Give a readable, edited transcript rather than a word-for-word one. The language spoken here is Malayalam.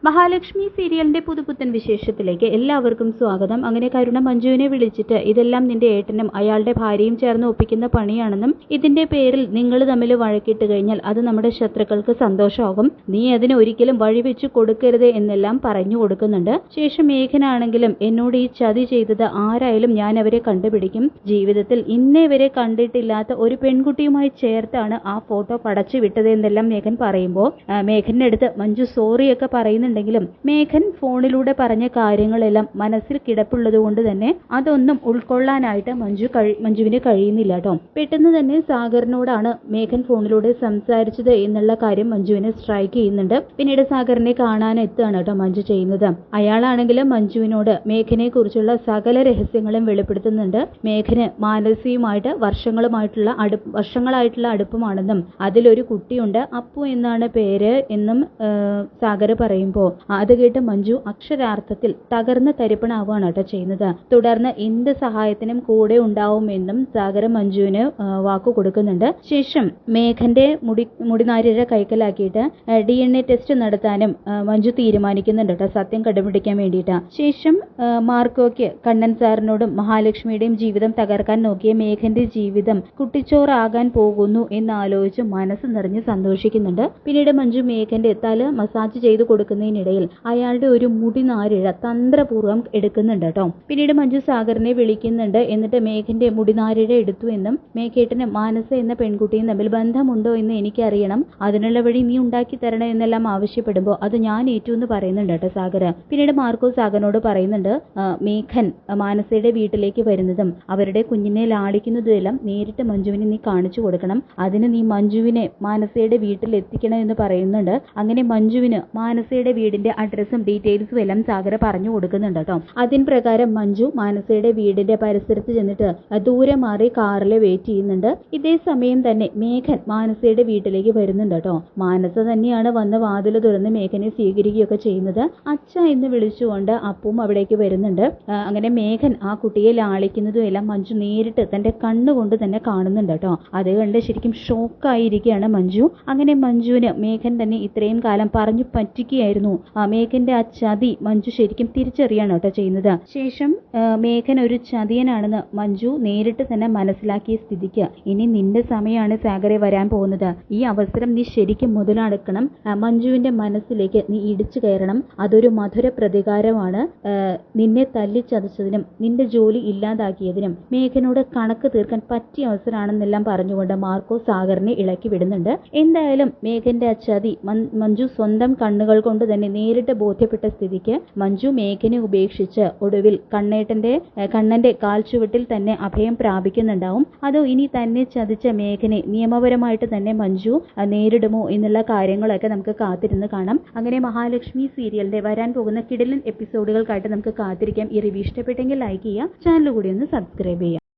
മഹാലക്ഷ്മി സീരിയലിന്റെ പുതുപുത്തൻ വിശേഷത്തിലേക്ക് എല്ലാവർക്കും സ്വാഗതം. അങ്ങനെ കരുണ മഞ്ജുവിനെ വിളിച്ചിട്ട് ഇതെല്ലാം നിന്റെ ഏട്ടനും അയാളുടെ ഭാര്യയും ചേർന്ന് ഒപ്പിക്കുന്ന പണിയാണെന്നും ഇതിന്റെ പേരിൽ നിങ്ങൾ തമ്മിൽ വഴക്കിട്ട് കഴിഞ്ഞാൽ അത് നമ്മുടെ ശത്രുക്കൾക്ക് സന്തോഷമാകും, നീ അതിന് ഒരിക്കലും വഴിവെച്ച് കൊടുക്കരുത് എന്നെല്ലാം പറഞ്ഞു കൊടുക്കുന്നുണ്ട്. ശേഷം മേഘനാണെങ്കിലും എന്നോട് ഈ ചതി ചെയ്തത് ആരായാലും ഞാൻ അവരെ കണ്ടുപിടിക്കും, ജീവിതത്തിൽ ഇന്നേ വരെ കണ്ടിട്ടില്ലാത്ത ഒരു പെൺകുട്ടിയുമായി ചേർത്താണ് ആ ഫോട്ടോ പടച്ചു വിട്ടത് എന്നെല്ലാം മേഘൻ പറയുമ്പോൾ മേഘന്റെ അടുത്ത് മഞ്ജു സോറിയൊക്കെ പറയുന്നുണ്ടെങ്കിലും മേഘൻ ഫോണിലൂടെ പറഞ്ഞ കാര്യങ്ങളെല്ലാം മനസ്സിൽ കിടപ്പുള്ളത് കൊണ്ട് തന്നെ അതൊന്നും ഉൾക്കൊള്ളാനായിട്ട് മഞ്ജുവിന് കഴിയുന്നില്ല കേട്ടോ. പെട്ടെന്ന് തന്നെ സാഗറിനോടാണ് മേഘൻ ഫോണിലൂടെ സംസാരിച്ചത് എന്നുള്ള കാര്യം മഞ്ജുവിനെ സ്ട്രൈക്ക് ചെയ്യുന്നുണ്ട്. പിന്നീട് സാഗറിനെ കാണാൻ എത്തുകയാണ് കേട്ടോ മഞ്ജു ചെയ്യുന്നത്. അയാളാണെങ്കിലും മഞ്ജുവിനോട് മേഘനെ കുറിച്ചുള്ള സകല രഹസ്യങ്ങളും വെളിപ്പെടുത്തുന്നുണ്ട്. മേഘന് മാനസികമായിട്ട് വർഷങ്ങളായിട്ടുള്ള അടുപ്പമാണെന്നും അതിലൊരു കുട്ടിയുണ്ട്, അപ്പു എന്നാണ് പേര് എന്നും സാഗർ പറയുമ്പോൾ അത് കേട്ട് മഞ്ജു അക്ഷരാർത്ഥത്തിൽ തകർന്ന് തരിപ്പണാവുകയാണ് കേട്ടോ ചെയ്യുന്നത്. തുടർന്ന് എന്ത് സഹായത്തിനും കൂടെ ഉണ്ടാവുമെന്നും സാഗർ മഞ്ജുവിന് വാക്കു കൊടുക്കുന്നുണ്ട്. ശേഷം മേഘന്റെ മുടിനാരിഴ കൈക്കലാക്കിയിട്ട് DNA ടെസ്റ്റ് നടത്താനും മഞ്ജു തീരുമാനിക്കുന്നുണ്ട് കേട്ടോ, സത്യം കണ്ടുപിടിക്കാൻ വേണ്ടിയിട്ട്. ശേഷം മാർക്കോയ്ക്ക് കണ്ണൻ സാറിനോടും മഹാലക്ഷ്മിയുടെയും ജീവിതം തകർക്കാൻ നോക്കിയ മേഘന്റെ ജീവിതം കുട്ടിച്ചോറാകാൻ പോകുന്നു എന്നാലോചിച്ച് മനസ്സ് നിറഞ്ഞ് സന്തോഷിക്കുന്നുണ്ട്. പിന്നീട് മഞ്ജു മേഘന്റെ തല മസാജ് ചെയ്ത് കൊടുക്കുന്നതിനിടയിൽ അയാളുടെ ഒരു മുടിനാരിഴ തന്ത്രപൂർവ്വം എടുക്കുന്നുണ്ട് കേട്ടോ. പിന്നീട് മഞ്ജു സാഗറിനെ വിളിക്കുന്നുണ്ട്. എന്നിട്ട് മേഘന്റെ മുടിനാരിഴ എടുത്തു എന്നും മേഘേട്ടന് മാനസ എന്ന പെൺകുട്ടിയും തമ്മിൽ ബന്ധമുണ്ടോ എന്ന് എനിക്കറിയണം, അതിനുള്ള വഴി നീ ഉണ്ടാക്കി തരണം എന്നെല്ലാം ആവശ്യപ്പെടുമ്പോൾ അത് ഞാൻ ഏറ്റു എന്ന് പറയുന്നുണ്ട് കേട്ടോ സാഗർ. പിന്നീട് മാർക്കോ സാഗറിനോട് പറയുന്നുണ്ട് മേഘൻ മാനസയുടെ വീട്ടിലേക്ക് വരുന്നതും അവരുടെ കുഞ്ഞിനെ ലാളിക്കുന്നതുമെല്ലാം നേരിട്ട് മഞ്ജുവിനെ നീ കാണിച്ചു കൊടുക്കണം, അതിന് നീ മഞ്ജുവിനെ മാനസയുടെ വീട്ടിൽ എത്തിക്കണം എന്ന് പറയുന്നുണ്ട്. അങ്ങനെ മഞ്ജുവിന് മാനസയുടെ വീടിന്റെ അഡ്രസ്സും ഡീറ്റെയിൽസും എല്ലാം സാഗർ പറഞ്ഞു കൊടുക്കുന്നുണ്ട് കേട്ടോ. അതിൻ പ്രകാരം മഞ്ജു മാനസയുടെ വീടിന്റെ പരിസരത്ത് ചെന്നിട്ട് ദൂരെ മാറി കാറിൽ വെയിറ്റ് ചെയ്യുന്നുണ്ട്. ഇതേ സമയം തന്നെ മേഘൻ മാനസയുടെ വീട്ടിലേക്ക് വരുന്നുണ്ട് കേട്ടോ. മാനസ തന്നെയാണ് വന്ന് വാതിൽ തുറന്ന് മേഘനെ സ്വീകരിക്കുകയൊക്കെ ചെയ്യുന്നത്. അച്ഛ എന്ന് വിളിച്ചുകൊണ്ട് അപ്പും അവിടേക്ക് വരുന്നുണ്ട്. അങ്ങനെ മേഘൻ ആ കുട്ടിയെ ലാളിക്കുന്നതും എല്ലാം മഞ്ജു നേരിട്ട് തന്റെ കണ്ണുകൊണ്ട് തന്നെ കാണുന്നുണ്ട് കേട്ടോ. അത് കണ്ട് ശരിക്കും ഷോക്കായിരിക്കുകയാണ് മഞ്ജു. അങ്ങനെ മഞ്ജുവിന് മേഘൻ തന്നെ ഇത്രയും കാലം പറഞ്ഞു പറ്റിക്കുകയായിരുന്നു, മേഘന്റെ ആ ചതി മഞ്ജു ശരിക്കും തിരിച്ചറിയാണ് കേട്ടോ ചെയ്യുന്നത്. ശേഷം മേഘൻ ഒരു ചതിയനാണെന്ന് മഞ്ജു നേരിട്ട് തന്നെ മനസ്സിലാക്കിയ സ്ഥിതിക്ക് ഇനി നിന്റെ സമയമാണ് സാഗറെ വരാൻ പോകുന്നത്, ഈ അവസരം നീ ശരിക്കും മുതലെടുക്കണം, മഞ്ജുവിന്റെ മനസ്സിലേക്ക് നീ ഇടിച്ചു കയറണം, അതൊരു മധുര പ്രതികാരമാണ്, നിന്നെ തല്ലിച്ചതച്ചതിനും നിന്റെ ജോലി ഇല്ലാതാക്കിയതിനും മേഘനോട് കണക്ക് തീർക്കാൻ പറ്റിയ അവസരമാണെന്നെല്ലാം പറഞ്ഞുകൊണ്ട് മാർക്കോ സാഗറിനെ ഇളക്കി വിടുന്നുണ്ട്. എന്തായാലും മേഘന്റെ ആ ചതി മഞ്ജു സ്വന്തം കണ്ണുകൾ കൊണ്ട് തന്നെ നേരിട്ട് ബോധ്യപ്പെട്ട സ്ഥിതിക്ക് മഞ്ജു മേഘനെ ഉപേക്ഷിച്ച് ഒടുവിൽ കണ്ണന്റെ കാൽച്ചുവട്ടിൽ തന്നെ അഭയം പ്രാപിക്കുന്നുണ്ടാവും. അതോ ഇനി തന്നെ ചതിച്ച മേഘനെ നിയമപരമായിട്ട് തന്നെ മഞ്ജു നേരിടുമോ എന്നുള്ള കാര്യങ്ങളൊക്കെ നമുക്ക് കാത്തിരുന്ന് കാണാം. അങ്ങനെ മഹാലക്ഷ്മി സീരിയലിന്റെ വരാൻ പോകുന്ന കിടിലൻ എപ്പിസോഡുകൾക്കായിട്ട് നമുക്ക് കാത്തിരിക്കാം. ഈ റിവ്യൂ ഇഷ്ടപ്പെട്ടെങ്കിൽ ലൈക്ക് ചെയ്യുക, ചാനൽ കൂടി ഒന്ന് സബ്സ്ക്രൈബ് ചെയ്യുക.